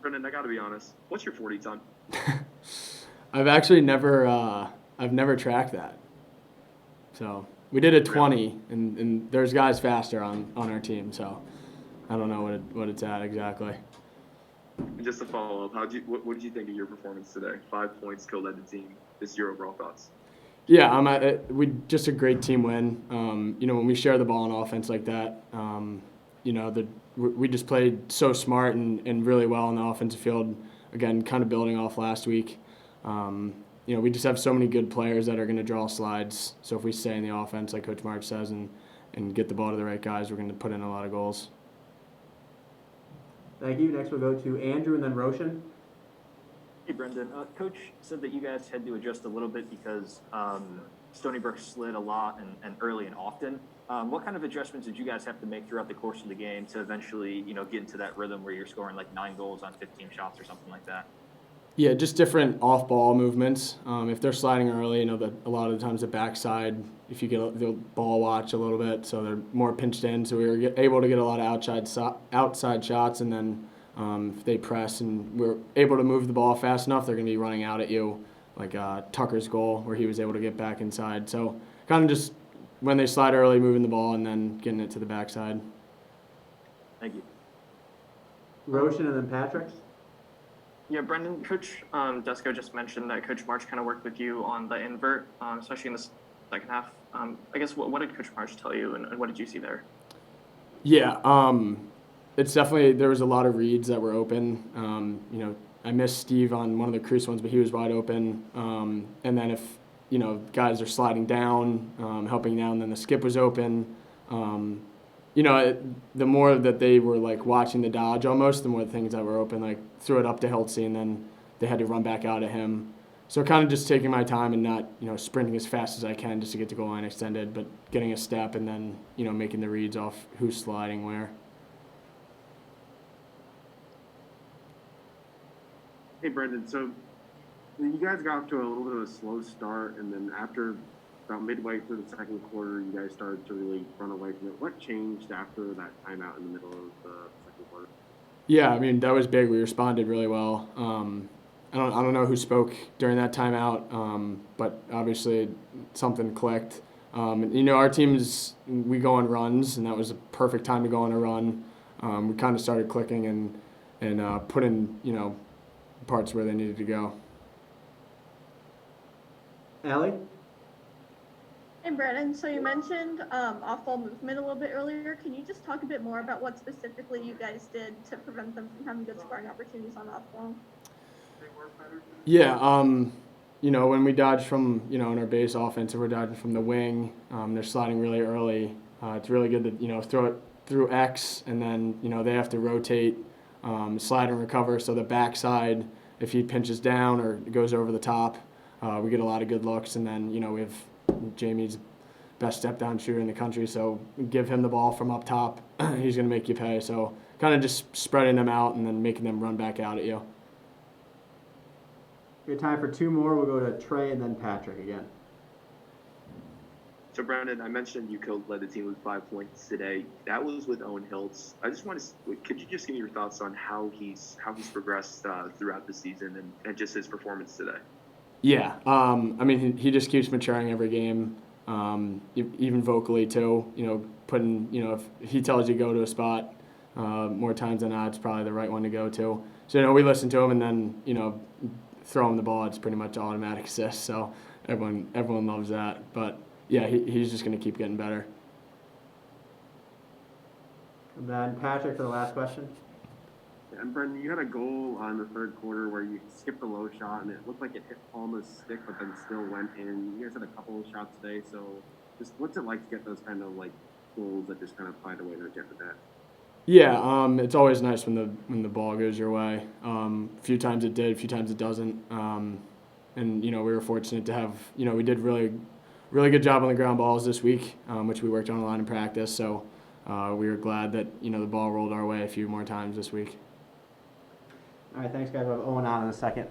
Brendan, I got to be honest. What's your 40 time? I've actually never tracked that. So we did a 20, and there's guys faster on our team. So I don't know what it's at exactly. And just to follow up, what did you think of your performance today? 5 points, co-led the team. Just your overall thoughts. Yeah, we just a great team win. When we share the ball on offense like that, we just played so smart and really well on the offensive field. Again, kind of building off last week. We just have so many good players that are going to draw slides. So if we stay in the offense, like Coach March says, and get the ball to the right guys, we're going to put in a lot of goals. Thank you. Next we'll go to Andrew and then Roshan. Hey, Brendan. Coach said that you guys had to adjust a little bit because Stony Brook slid a lot and early and often. What kind of adjustments did you guys have to make throughout the course of the game to eventually, get into that rhythm where you're scoring like 9 goals on 15 shots or something like that? Yeah, just different off-ball movements. If they're sliding early, that a lot of the times the backside, if you get the ball watch a little bit, so they're more pinched in. So we were able to get a lot of outside shots, and then if they press and we're able to move the ball fast enough, they're going to be running out at you, like Tucker's goal where he was able to get back inside. So kind of just when they slide early, moving the ball and then getting it to the backside. Thank you. Roshan and then Patrick. Yeah, Brendan, Coach Dusko just mentioned that Coach March kind of worked with you on the invert, especially in the second half. I guess what did Coach March tell you, and what did you see there? Yeah, it's definitely there was a lot of reads that were open. I missed Steve on one of the Cruz ones, but he was wide open. And then if guys are sliding down, helping down, then the skip was open. The more that they were like watching the dodge almost, the more things that were open, like threw it up to Hiltzy and then they had to run back out at him. So kind of just taking my time and not, sprinting as fast as I can just to get the goal line extended, but getting a step and then, making the reads off who's sliding where. Hey, Brendan, so you guys got off to a little bit of a slow start, and then after about midway through the second quarter, you guys started to really run away from it. What changed after that timeout in the middle of the second quarter? Yeah, that was big. We responded really well. I don't know who spoke during that timeout, but obviously something clicked. Our teams, we go on runs, and that was a perfect time to go on a run. We kind of started clicking and put in, parts where they needed to go. Allie? Hey, Brennan, so you mentioned off-ball movement a little bit earlier. Can you just talk a bit more about what specifically you guys did to prevent them from having good scoring opportunities on off-ball? Yeah, when we dodge from, in our base offense, if we're dodging from the wing, they're sliding really early. It's really good to, throw it through X, and then, they have to rotate, slide and recover. So the backside, if he pinches down or goes over the top, we get a lot of good looks. And then, we have Jamie's best step-down shooter in the country, so give him the ball from up top. He's going to make you pay. So kind of just spreading them out and then making them run back out at you. We have time for 2 more. We'll go to Trey and then Patrick again. So, Brandon, I mentioned you led the team with 5 points today. That was with Owen Hiltz. I just want to, could you just give me your thoughts on how he's progressed throughout the season and just his performance today? Yeah, he just keeps maturing every game, even vocally too. Putting, if he tells you go to a spot more times than not, it's probably the right one to go to. So, we listen to him and then, throw him the ball. It's pretty much automatic assist. So everyone loves that. But yeah, he's just going to keep getting better. And then Patrick for the last question. And Brendan, you had a goal on the third quarter where you skipped a low shot and it looked like it hit Palma's stick, but then still went in. You guys had a couple of shots today, so just what's it like to get those kind of like goals that just kind of find a way to get the net? Yeah, it's always nice when the ball goes your way. A few times it did, a few times it doesn't. And we were fortunate to have, we did really good job on the ground balls this week, which we worked on a lot in practice. So we were glad that the ball rolled our way a few more times this week. All right, thanks guys. We'll have Owen on in a second.